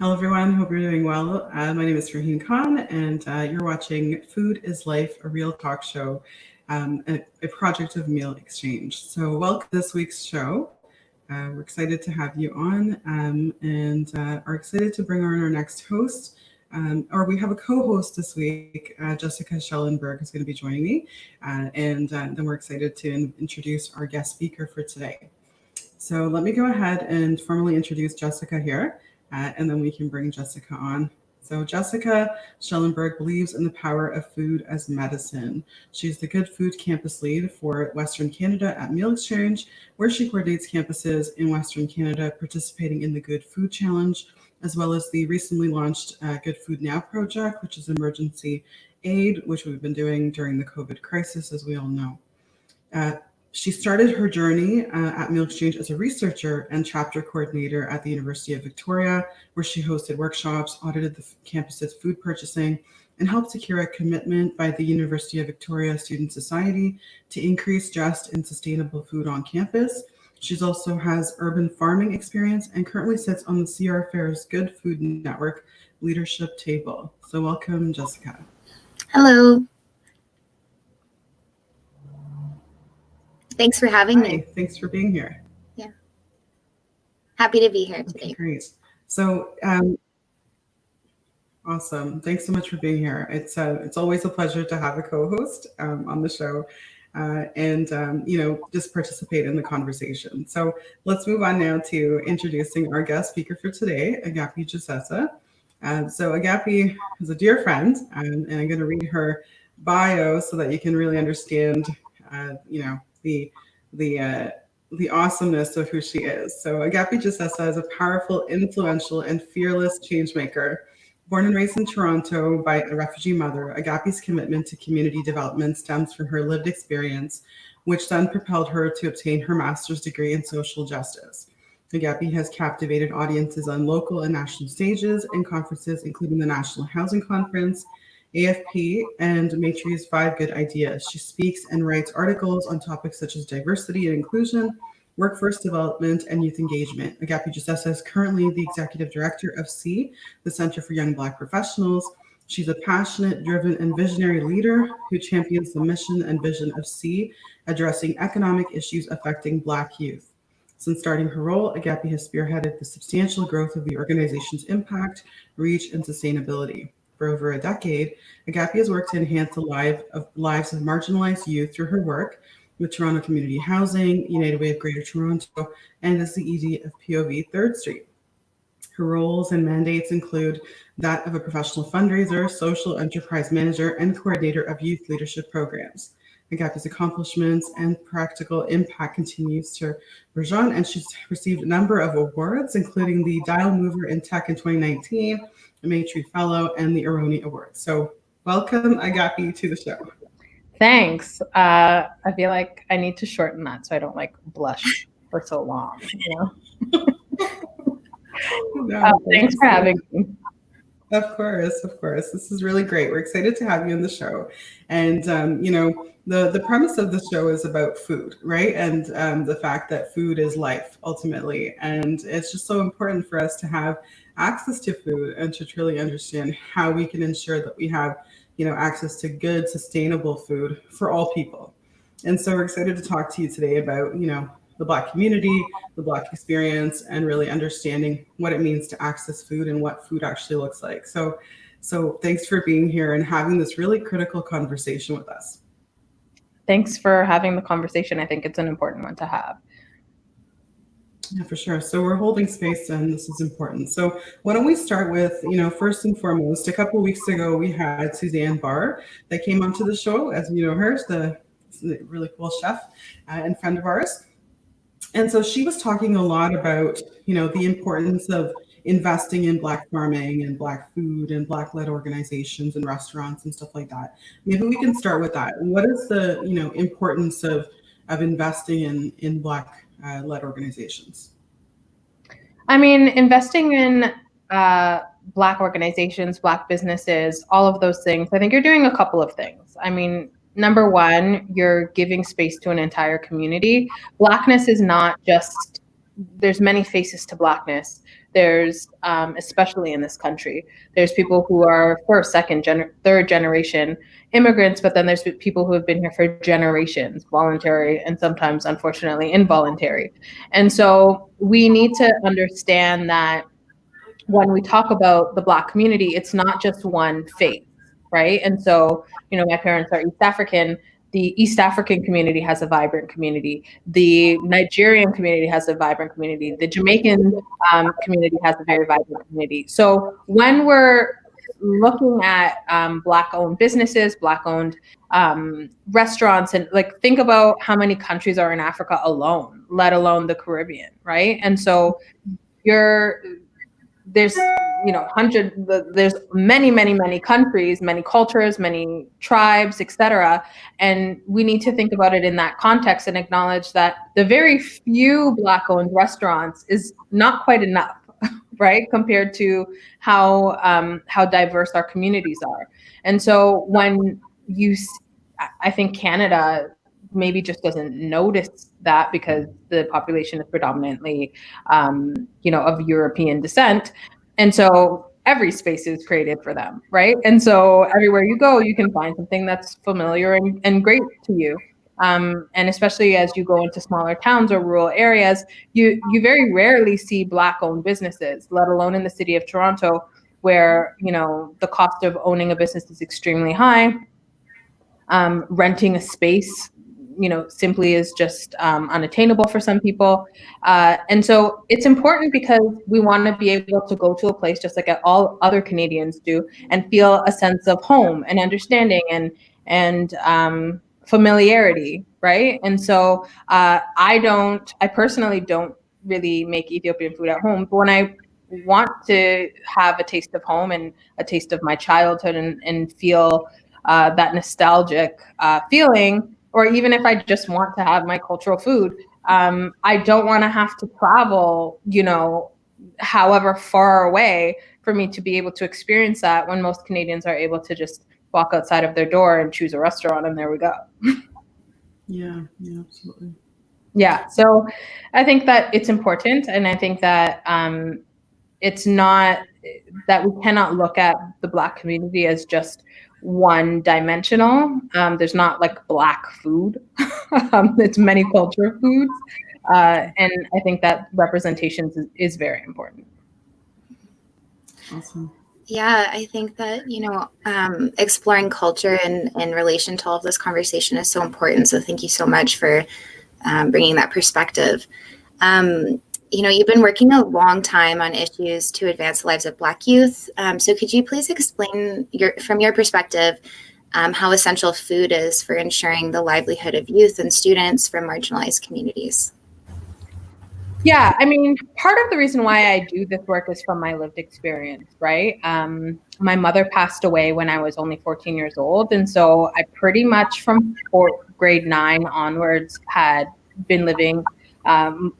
Hello, everyone. Hope you're doing well. My name is Raheen Khan, and you're watching Food is Life, a real talk show, a project of Meal Exchange. So, welcome to this week's show. We're excited to have you on and are excited to bring on our next host. Or we have a co-host this week. Jessica Schellenberg is going to be joining me, and then we're excited to introduce our guest speaker for today. So let me go ahead and formally introduce Jessica here, and then we can bring Jessica on. So Jessica Schellenberg believes in the power of food as medicine. She's the Good Food Campus Lead for Western Canada at Meal Exchange, where she coordinates campuses in Western Canada participating in the Good Food Challenge, as well as the recently launched Good Food Now project, which is emergency aid, which we've been doing during the COVID crisis, as we all know. Uh, she started her journey at Meal Exchange as a researcher and chapter coordinator at the University of Victoria, where she hosted workshops, audited the campus's food purchasing, and helped secure a commitment by the University of Victoria Student Society to increase just and sustainable food on campus. She also has urban farming experience and currently sits on the CR Fair's Good Food Network leadership table. So welcome, Jessica. Hello. Thanks for having me. Thanks for being here. Yeah. Happy to be here today. Okay, great. So, awesome. Thanks so much for being here. It's always a pleasure to have a co-host on the show, and just participate in the conversation. So let's move on now to introducing our guest speaker for today, Agapi Gessesse. So Agapi is a dear friend, and I'm going to read her bio so that you can really understand, the awesomeness of who she is. So Agapi Gessesse is a powerful, influential, and fearless changemaker. Born and raised in Toronto by a refugee mother, Agapi's commitment to community development stems from her lived experience, which then propelled her to obtain her master's degree in social justice. Agapi has captivated audiences on local and national stages and conferences, including the National Housing Conference, AFP, and Maitre's 5 Good Ideas. She speaks and writes articles on topics such as diversity and inclusion, workforce development, and youth engagement. Agapi Gessesse is currently the executive director of SEE, the Center for Young Black Professionals. She's a passionate, driven, and visionary leader who champions the mission and vision of SEE, addressing economic issues affecting Black youth. Since starting her role, Agapi has spearheaded the substantial growth of the organization's impact, reach, and sustainability. For over a decade, Agapi has worked to enhance the lives of marginalized youth through her work with Toronto Community Housing, United Way of Greater Toronto, and as the ED of POV 3rd Street. Her roles and mandates include that of a professional fundraiser, social enterprise manager, and coordinator of youth leadership programs. Agapi's accomplishments and practical impact continues to burgeon, and she's received a number of awards, including the Dial Mover in Tech in 2019, the Maitre Fellow, and the Aroni Award. So welcome, Agapi, to the show. Thanks. I feel like I need to shorten that so I don't blush for so long. Thanks for having me. Of course. This is really great. We're excited to have you on the show. And, the premise of the show is about food, right? And the fact that food is life, ultimately. And it's just so important for us to have access to food and to truly understand how we can ensure that we have access to good, sustainable food for all people. And so we're excited to talk to you today about, the Black community, the Black experience, and really understanding what it means to access food and what food actually looks like. So thanks for being here and having this really critical conversation with us. Thanks for having the conversation. I think it's an important one to have. Yeah, for sure. So we're holding space, and this is important. So why don't we start with, first and foremost, a couple of weeks ago, we had Suzanne Barr that came onto the show, as you know her, the really cool chef and friend of ours. And so she was talking a lot about, the importance of investing in Black farming and Black food and Black-led organizations and restaurants and stuff like that. Maybe we can start with that. What is the, importance of investing in Black led organizations? I mean, investing in Black organizations, Black businesses, all of those things, I think you're doing a couple of things. I mean, number one, you're giving space to an entire community. Blackness is not just there's many faces to Blackness. There's, especially in this country, there's people who are first, second, third generation immigrants, but then there's people who have been here for generations, voluntary and sometimes, unfortunately, involuntary. And so we need to understand that when we talk about the Black community, it's not just one face, right? And so, my parents are East African. The East African community has a vibrant community. The Nigerian community has a vibrant community. The Jamaican community has a very vibrant community. So when we're looking at Black-owned businesses, Black-owned restaurants, and like think about how many countries are in Africa alone, let alone the Caribbean, right? And so there's there's many countries, many cultures, many tribes, etc. And we need to think about it in that context and acknowledge that the very few Black-owned restaurants is not quite enough, right, compared to how diverse our communities are. And so when I think Canada maybe just doesn't notice that because the population is predominantly, of European descent. And so every space is created for them, right? And so everywhere you go, you can find something that's familiar and great to you. And especially as you go into smaller towns or rural areas, you very rarely see Black-owned businesses, let alone in the city of Toronto, where, the cost of owning a business is extremely high. Renting a space, simply is just unattainable for some people. And so it's important because we want to be able to go to a place just like all other Canadians do and feel a sense of home and understanding and familiarity, right? And so I personally don't really make Ethiopian food at home, but when I want to have a taste of home and a taste of my childhood and feel that nostalgic feeling, or even if I just want to have my cultural food, I don't want to have to travel, however far away for me to be able to experience that, when most Canadians are able to just walk outside of their door and choose a restaurant and there we go. Yeah, absolutely. Yeah, so I think that it's important, and I think that it's not that we cannot look at the Black community as just one dimensional. There's not like Black food. It's many culture foods. And I think that representation is very important. Awesome. Yeah, I think that, exploring culture in relation to all of this conversation is so important. So thank you so much for bringing that perspective. You've been working a long time on issues to advance the lives of Black youth. So could you please explain from your perspective how essential food is for ensuring the livelihood of youth and students from marginalized communities? Yeah, I mean, part of the reason why I do this work is from my lived experience, right? My mother passed away when I was only 14 years old. And so I pretty much from grade 9 onwards had been living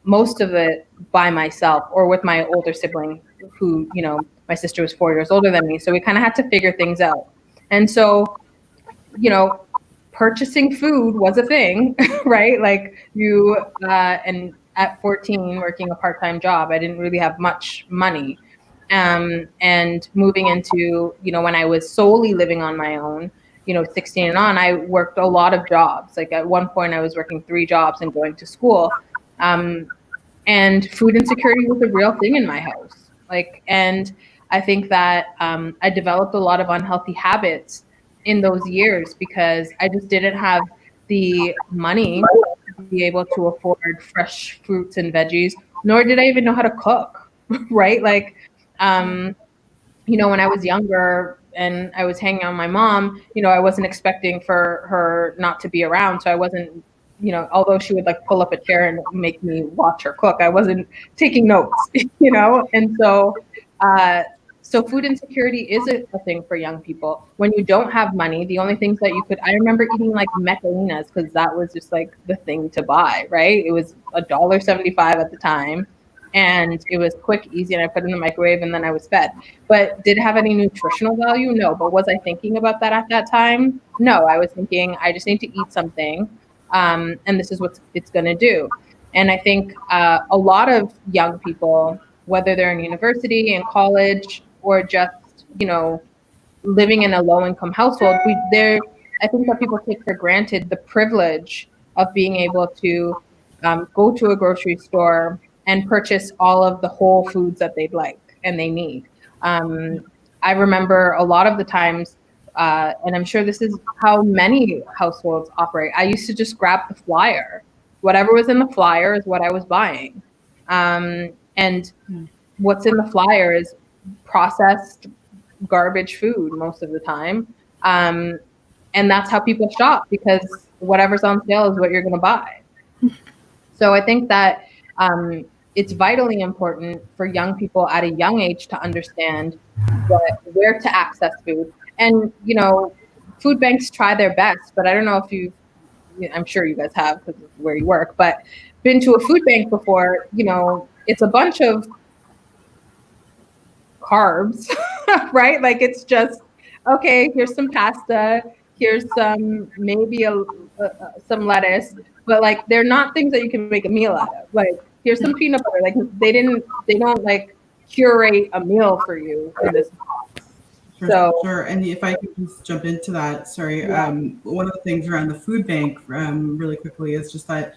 most of it by myself or with my older sibling who, my sister was 4 years older than me. So we kind of had to figure things out. And so, purchasing food was a thing, right? Like and at 14, working a part-time job, I didn't really have much money. And moving into, when I was solely living on my own, 16 and on, I worked a lot of jobs. Like at one point I was working 3 jobs and going to school. And food insecurity was a real thing in my house. And I think that I developed a lot of unhealthy habits in those years because I just didn't have the money to be able to afford fresh fruits and veggies, nor did I even know how to cook, right? When I was younger and I was hanging out with my mom, I wasn't expecting for her not to be around. So I wasn't, although she would pull up a chair and make me watch her cook, I wasn't taking notes, And so food insecurity is a thing for young people. When you don't have money, the only things that I remember eating mecalinas because that was just the thing to buy, right? It was $1.75 at the time. And it was quick, easy, and I put it in the microwave and then I was fed. But did it have any nutritional value? No. But was I thinking about that at that time? No, I was thinking I just need to eat something. And this is what it's going to do. And I think a lot of young people, whether they're in university, in college, or just, living in a low income household, I think that people take for granted the privilege of being able to go to a grocery store and purchase all of the whole foods that they'd like and they need. I remember a lot of the times, and I'm sure this is how many households operate. I used to just grab the flyer. Whatever was in the flyer is what I was buying. And what's in the flyer is processed garbage food most of the time. And that's how people shop, because whatever's on sale is what you're going to buy. So I think that it's vitally important for young people at a young age to understand where to access food. And, food banks try their best, but I don't know if I'm sure you guys have because of where you work, but been to a food bank before, it's a bunch of carbs, right? Like it's just, okay, here's some pasta, here's maybe some lettuce, but like they're not things that you can make a meal out of. Like here's some peanut butter. Like they don't like curate a meal for you in this box. Sure. And if I could just jump into that, sorry. Yeah. One of the things around the food bank, really quickly, is just that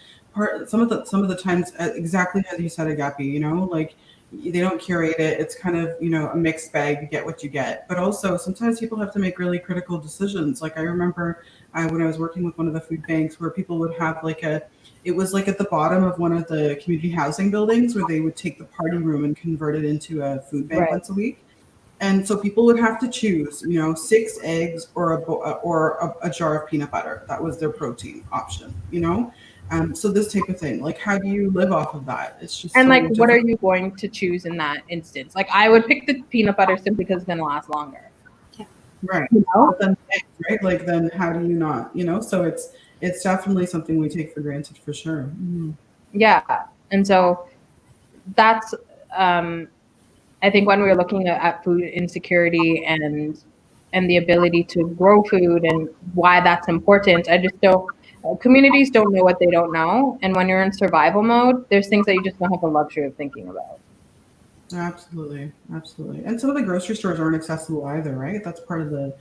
some of the times, exactly as you said, Agapi, like they don't curate it. It's kind of, a mixed bag. You get what you get. But also sometimes people have to make really critical decisions. Like I remember when I was working with one of the food banks where people would have it was like at the bottom of one of the community housing buildings where they would take the party room and convert it into a food bank once a week. And so people would have to choose, 6 eggs or a jar of peanut butter. That was their protein option, So this type of thing, like, how do you live off of that? It's just and so like, difficult. what are you going to choose in that instance? Like, I would pick the peanut butter simply because it's going to last longer. Right. But then, right? Like, then how do you not? So it's definitely something we take for granted for sure. Mm-hmm. Yeah, and so that's. I think when we're looking at food insecurity and the ability to grow food and why that's important, I just don't. Communities don't know what they don't know, and when you're in survival mode, there's things that you just don't have the luxury of thinking about. Absolutely, absolutely. And some of the grocery stores aren't accessible either, right? That's part of the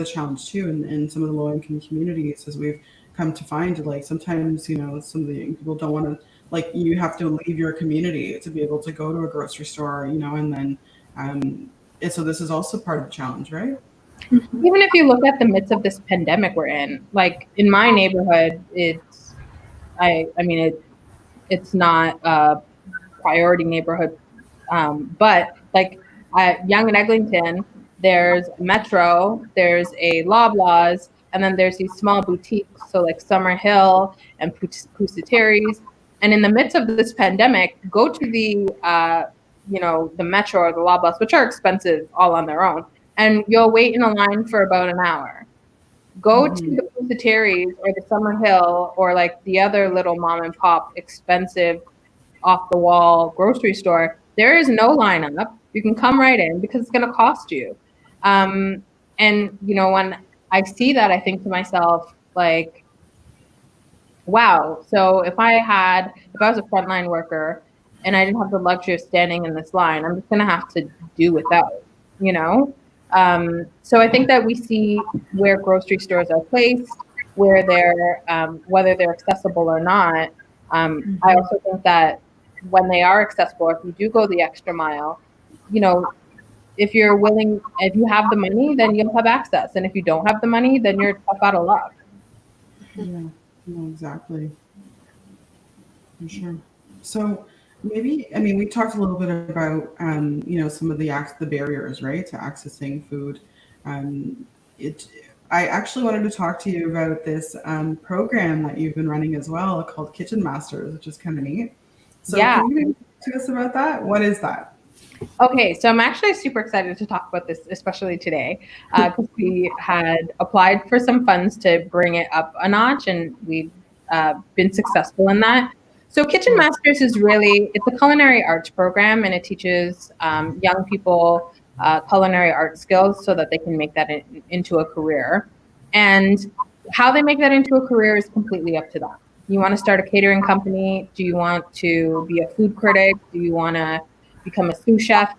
challenge too, in some of the low income communities, as we've come to find. Like sometimes, some of the young people don't want to. Like you have to leave your community to be able to go to a grocery store, and then, and so this is also part of the challenge, right? Even if you look at the midst of this pandemic we're in, like in my neighborhood, it's not a priority neighborhood. But like at Young and Eglinton, there's Metro, there's a Loblaws, and then there's these small boutiques. So like Summer Hill and Pusateri's. And in the midst of this pandemic, go to the Metro or the Loblaws, which are expensive all on their own, and you'll wait in a line for about an hour. Go to the Pusateri's or the Summer Hill or like the other little mom and pop expensive off the wall grocery store. There is no lineup. You can come right in because it's going to cost you. And when I see that, I think to myself, like, wow. So if I was a frontline worker and I didn't have the luxury of standing in this line, I'm just going to have to do without, So I think that we see where grocery stores are placed, where whether they're accessible or not. I also think that when they are accessible, if you do go the extra mile, if you have the money, then you'll have access. And if you don't have the money, then you're tough out of luck. Yeah, no, exactly. For sure. So maybe, we talked a little bit about, some of the barriers, right, to accessing food. I actually wanted to talk to you about this program that you've been running as well called Kitchen Masters, which is kind of neat. So Yeah. Can you maybe talk to us about that? What is that? Okay, so I'm actually super excited to talk about this, especially today, because we had applied for some funds to bring it up a notch, and we've been successful in that. So Kitchen Masters it's a culinary arts program, and it teaches young people culinary art skills so that they can make that into a career. And how they make that into a career is completely up to them. you want to start a catering company? Do you want to be a food critic? Do you want to become a sous chef?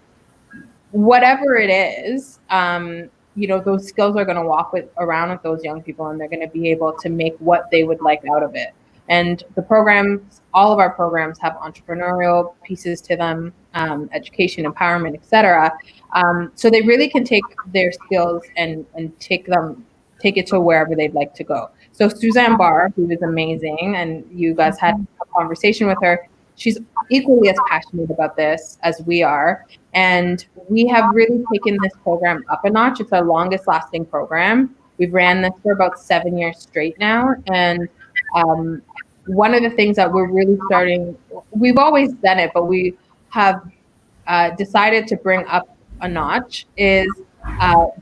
Whatever it is, those skills are going to walk around with those young people, and they're going to be able to make what they would like out of it. And the programs, all of our programs have entrepreneurial pieces to them, education, empowerment, etc. So they really can take their skills and take it to wherever they'd like to go. So Suzanne Barr, who is amazing, and you guys had a conversation with her, she's equally as passionate about this as we are. And we have really taken this program up a notch. It's our longest lasting program. We've ran this for about 7 years straight now. And one of the things that we're really we've always done it, but we have decided to bring up a notch is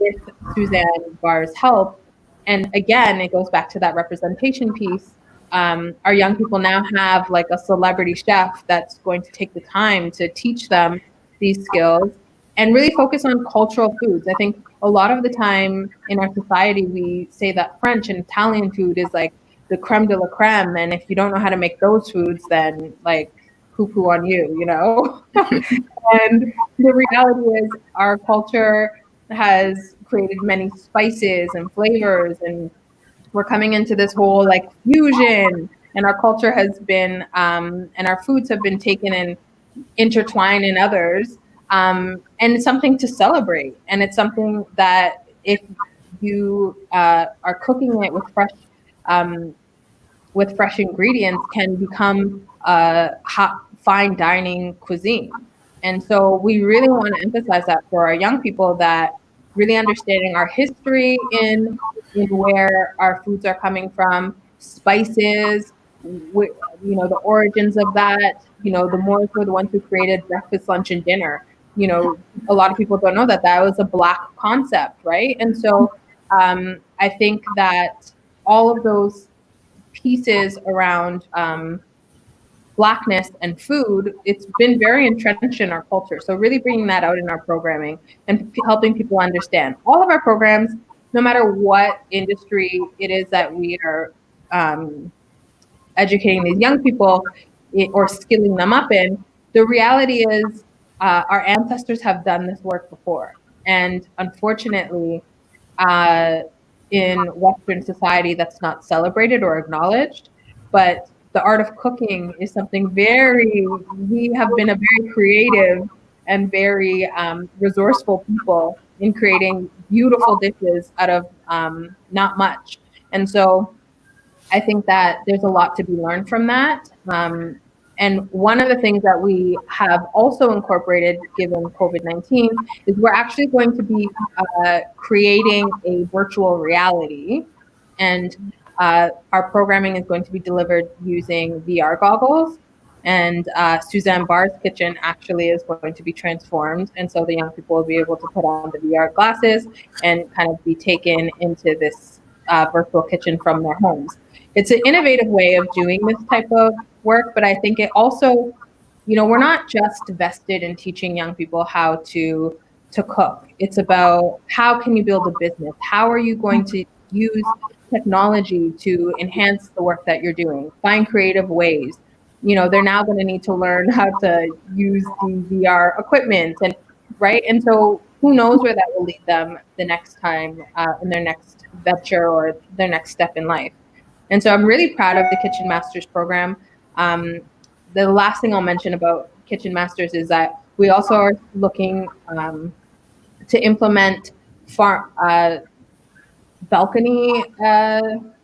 with Suzanne Barr's help. And again, it goes back to that representation piece. Our young people now have like a celebrity chef that's going to take the time to teach them these skills and really focus on cultural foods. I think a lot of the time in our society, we say that French and Italian food is like the creme de la creme. And if you don't know how to make those foods, then like poo-poo on you, you know? And the reality is our culture has created many spices and flavors, and we're coming into this whole like fusion, and our culture has been, and our foods have been taken and intertwined in others. And it's something to celebrate. And it's something that if you are cooking it with fresh ingredients, can become fine dining cuisine. And so we really want to emphasize that for our young people, that really understanding our history in where our foods are coming from, spices, the origins of that. The Moors were the ones who created breakfast, lunch, and dinner. A lot of people don't know that was a Black concept, right? And so I think that all of those pieces around Blackness and food, it's been very entrenched in our culture. So really bringing that out in our programming and helping people understand all of our programs, no matter what industry it is that we are educating these young people or skilling them up in. The reality is our ancestors have done this work before. And unfortunately, in Western society, that's not celebrated or acknowledged. But the art of cooking is something we have been a very creative and very resourceful people in creating beautiful dishes out of not much. And so I think that there's a lot to be learned from that. And one of the things that we have also incorporated, given COVID-19, is we're actually going to be creating a virtual reality. And our programming is going to be delivered using VR goggles. And Suzanne Barr's kitchen actually is going to be transformed. And so the young people will be able to put on the VR glasses and kind of be taken into this virtual kitchen from their homes. It's an innovative way of doing this type of work, but I think it also, we're not just vested in teaching young people how to cook. It's about how can you build a business? How are you going to use technology to enhance the work that you're doing? Find creative ways. They're now going to need to learn how to use the VR equipment, and right. And so who knows where that will lead them the next time in their next venture or their next step in life. And so I'm really proud of the Kitchen Masters program. The last thing I'll mention about Kitchen Masters is that we also are looking to implement balcony, I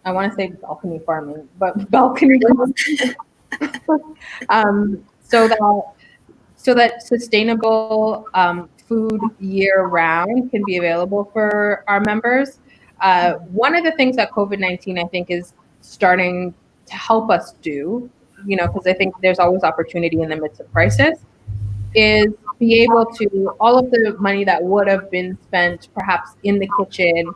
want to say balcony farming, but balcony so that sustainable food year round can be available for our members. One of the things that COVID-19, I think, is starting to help us do, because I think there's always opportunity in the midst of crisis, is be able to, all of the money that would have been spent perhaps in the kitchen,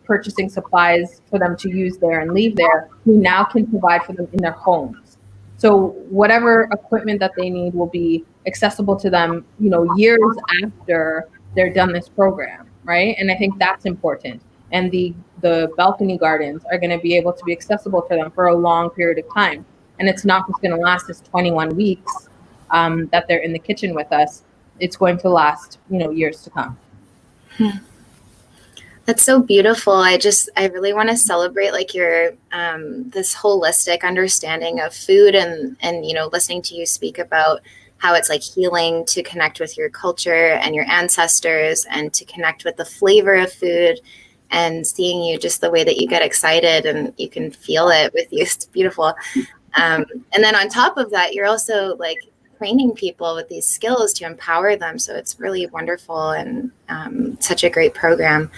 purchasing supplies for them to use there and leave there, we now can provide for them in their homes. So whatever equipment that they need will be accessible to them, years after they're done this program, right? And I think that's important. and the balcony gardens are going to be able to be accessible for them for a long period of time. And it's not just going to last us 21 weeks that they're in the kitchen with us. It's going to last, years to come. That's so beautiful. I really want to celebrate like your this holistic understanding of food and listening to you speak about how it's like healing to connect with your culture and your ancestors and to connect with the flavor of food, and seeing you just the way that you get excited and you can feel it with you. It's beautiful. And then on top of that, you're also like training people with these skills to empower them. So it's really wonderful and such a great program.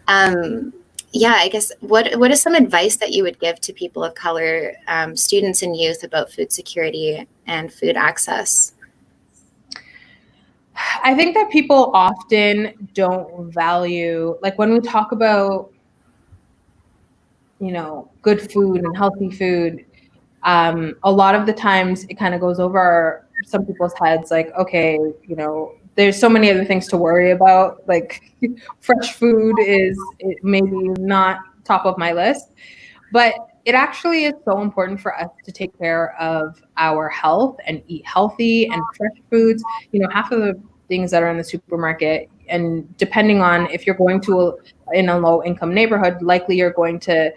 I guess what is some advice that you would give to people of color, students and youth, about food security and food access? I think that people often don't value, like when we talk about, good food and healthy food, a lot of the times it kind of goes over some people's heads, like, okay, there's so many other things to worry about. Like fresh food is maybe not top of my list, but it actually is so important for us to take care of our health and eat healthy and fresh foods. Half of the things that are in the supermarket, and depending on if you're going to in a low income neighborhood, likely you're going to,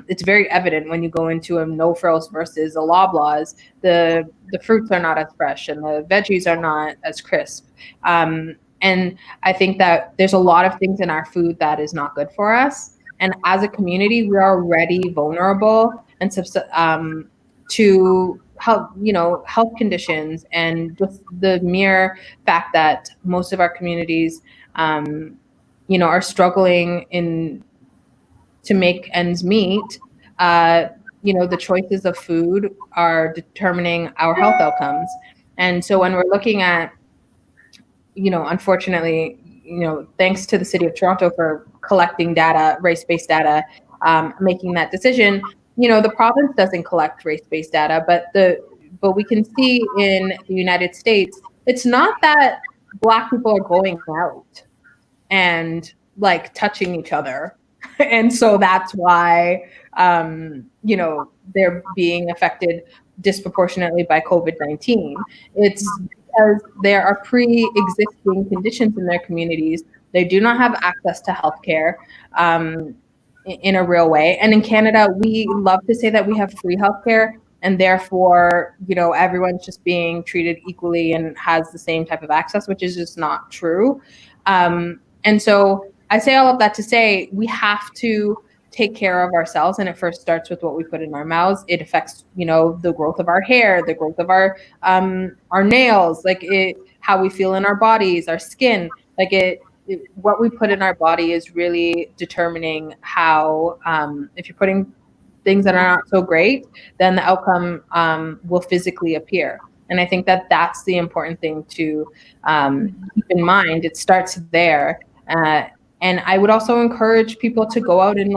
it's very evident when you go into a no frills versus a Loblaws, the fruits are not as fresh and the veggies are not as crisp. And I think that there's a lot of things in our food that is not good for us. And as a community, we're already vulnerable and to health conditions, and just the mere fact that most of our communities, are struggling to make ends meet. The choices of food are determining our health outcomes. And so when we're looking at, unfortunately, thanks to the City of Toronto for collecting data, race-based data, making that decision. The province doesn't collect race-based data, but we can see in the United States, it's not that Black people are going out and like touching each other. And so that's why, they're being affected disproportionately by COVID-19. It's because there are pre-existing conditions in their communities. They do not have access to healthcare in a real way. And in Canada, we love to say that we have free healthcare, and therefore, everyone's just being treated equally and has the same type of access, which is just not true. And so I say all of that to say we have to take care of ourselves, and it first starts with what we put in our mouths. It affects, the growth of our hair, the growth of our nails, how we feel in our bodies, our skin. What we put in our body is really determining how, if you're putting things that are not so great, then the outcome will physically appear. And I think that that's the important thing to keep in mind. It starts there. And I would also encourage people to go out and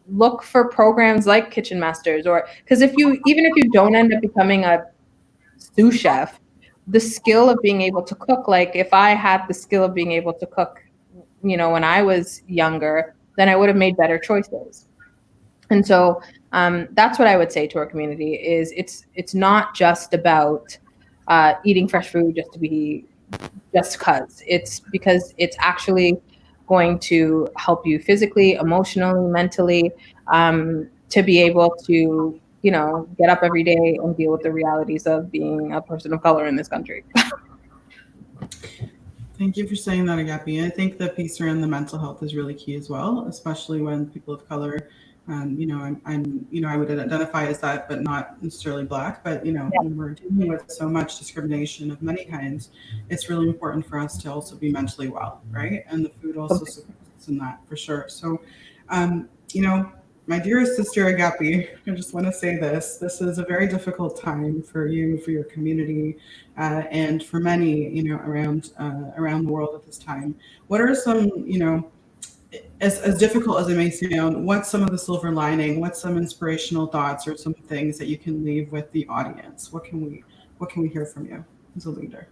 look for programs like Kitchen Masters, or because even if you don't end up becoming a sous chef, the skill of being able to cook, if I had the skill of being able to cook, when I was younger, then I would have made better choices. And so that's what I would say to our community is it's not just about eating fresh food just because. It's because it's actually going to help you physically, emotionally, mentally, to be able to, get up every day and deal with the realities of being a person of color in this country. Thank you for saying that, Agapi. I think the piece around the mental health is really key as well, especially when people of color, I'm I would identify as that, but not necessarily Black. But when we're dealing with so much discrimination of many kinds, it's really important for us to also be mentally well, right? And the food also supports in that for sure. So, my dearest sister Agapi, I just want to say this. This is a very difficult time for you, for your community, and for many, around the world at this time. What are some, as difficult as it may sound, what's some of the silver lining? What's some inspirational thoughts or some things that you can leave with the audience? What can we hear from you as a leader?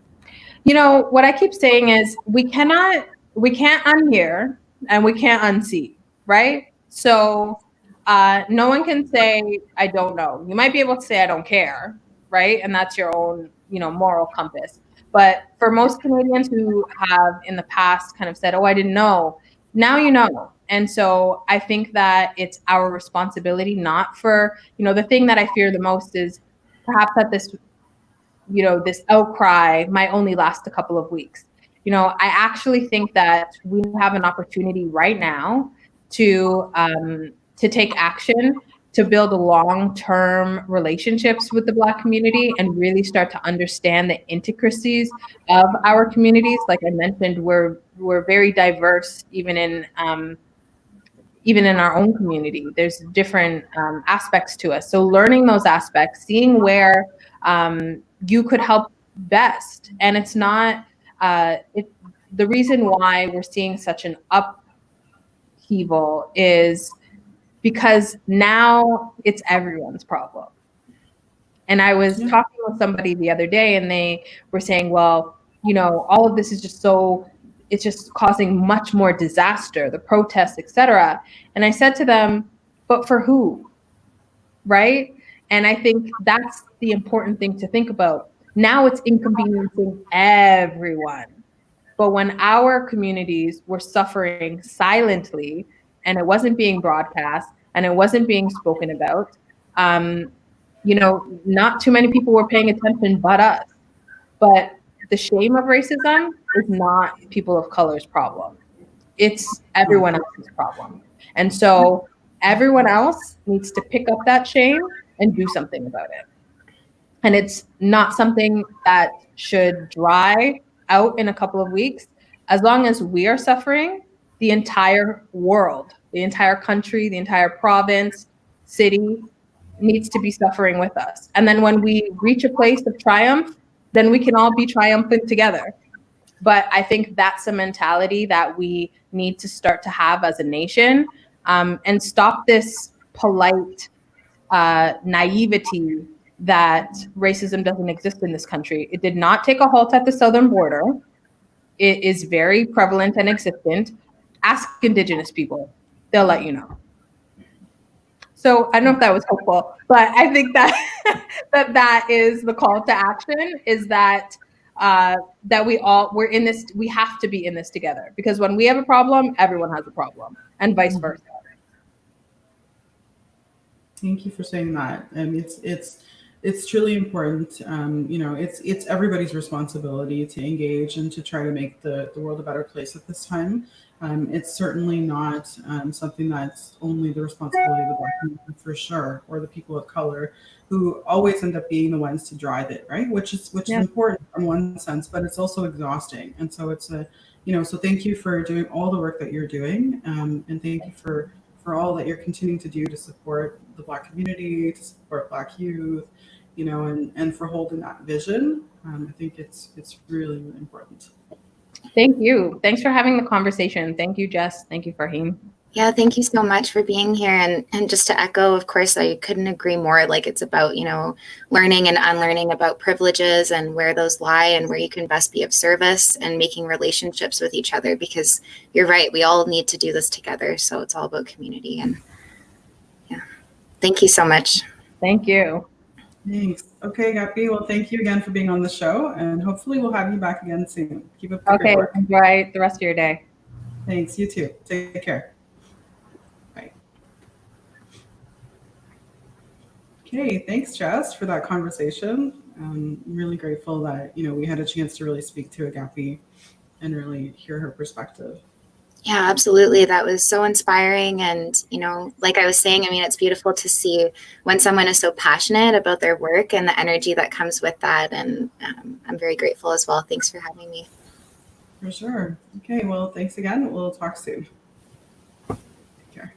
What I keep saying is we can't unhear and we can't unsee, right? So no one can say, I don't know. You might be able to say, I don't care, right? And that's your own, moral compass. But for most Canadians who have in the past kind of said, oh, I didn't know, now you know. And so I think that it's our responsibility, not for, the thing that I fear the most is perhaps that this outcry might only last a couple of weeks. I actually think that we have an opportunity right now to take action, to build long-term relationships with the Black community and really start to understand the intricacies of our communities. Like I mentioned, we're very diverse, even in our own community. There's different aspects to us. So learning those aspects, seeing where you could help best. And it's not, the reason why we're seeing such an upheaval is because now it's everyone's problem. And I was talking with somebody the other day and they were saying, well, all of this is just it's just causing much more disaster, the protests, etc. And I said to them, but for who? Right? And I think that's the important thing to think about. Now it's inconveniencing everyone. But when our communities were suffering silently and it wasn't being broadcast and it wasn't being spoken about, not too many people were paying attention but us. But the shame of racism is not people of color's problem. It's everyone else's problem. And so everyone else needs to pick up that shame and do something about it. And it's not something that should dry out in a couple of weeks. As long as we are suffering, the entire world, the entire country, the entire province, city needs to be suffering with us. And then when we reach a place of triumph, then we can all be triumphant together. But I think that's a mentality that we need to start to have as a nation, and stop this polite naivety that racism doesn't exist in this country. It did not take a halt at the southern border. It is very prevalent and existent. Ask Indigenous people, they'll let you know. So I don't know if that was helpful, but I think that that is the call to action, is that we're in this, we have to be in this together, because when we have a problem, everyone has a problem, and vice versa. Thank you for saying that. And it's truly important. It's everybody's responsibility to engage and to try to make the world a better place at this time. It's certainly not something that's only the responsibility of the Black community, for sure, or the people of color, who always end up being the ones to drive it, right? Which is important in one sense, but it's also exhausting. And so it's so thank you for doing all the work that you're doing, and thank you for all that you're continuing to do to support the Black community, to support Black youth, and for holding that vision. I think it's really, really important. Thank you. Thanks for having the conversation. Thank you, Jess. Thank you, Farheen. Yeah, thank you so much for being here. And just to echo, of course, I couldn't agree more. Like, it's about, learning and unlearning about privileges and where those lie and where you can best be of service, and making relationships with each other, because you're right, we all need to do this together. So it's all about community. And yeah, thank you so much. Thank you. Thanks. Okay, Agapi. Well, thank you again for being on the show, and hopefully we'll have you back again soon. Keep up the great work. Enjoy the rest of your day. Thanks. You too. Take care. Bye. Okay. Thanks, Jess, for that conversation. I'm really grateful that we had a chance to really speak to Agapi and really hear her perspective. Yeah, absolutely. That was so inspiring. And, like I was saying, it's beautiful to see when someone is so passionate about their work and the energy that comes with that. And I'm very grateful as well. Thanks for having me. For sure. Okay. Well, thanks again. We'll talk soon. Take care.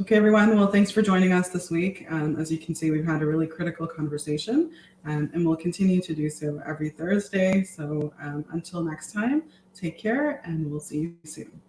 Okay, everyone. Well, thanks for joining us this week. As you can see, we've had a really critical conversation, and we'll continue to do so every Thursday. So until next time, take care, and we'll see you soon.